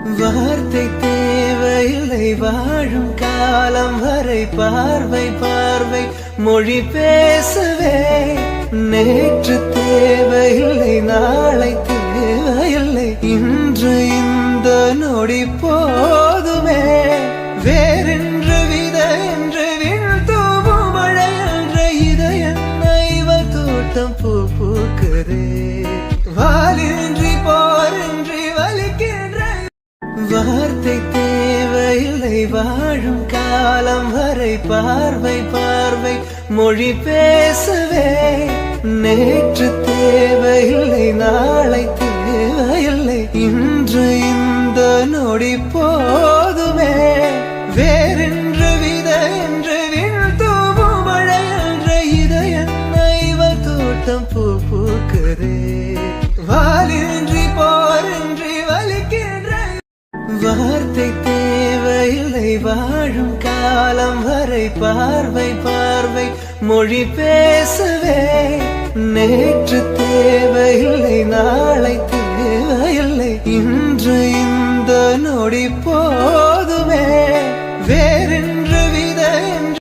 வார்த்தை தேவையில்லை வாழும் காலம் வரை பார்வை பார்வை மொழி பேசவே நேற்று தேவையில்லை நாளை தேவையில்லை இன்று இந்த நொடி போதுமே வேறென்று வித என்று விழ்தூவும் மழை என்ற இதய தோட்டம் பூ பூக்குதே வாலின்றி போரின்றி வலிக்கின்ற வார்த்தை தேவையில்லை வாழும் காலம் வரை பார்வை பார்வை மொழி பேசவே நேற்று தேவையில்லை நாளை தேவையில்லை இன்று இந்த நொடி போதுமே வேறென்று வித என்று விழ்தூவும் மழை என்ற இதய தோட்டம் பூ பூக்குதே வாலின்றி போரின்றி வலிக்கின்ற வார்த்தை தேவையில்லை வாழும் காலம் வரை பார்வை பார்வை மொழி பேசவே நேற்று தேவையில்லை நாளை தேவையில்லை இன்று இந்த நொடி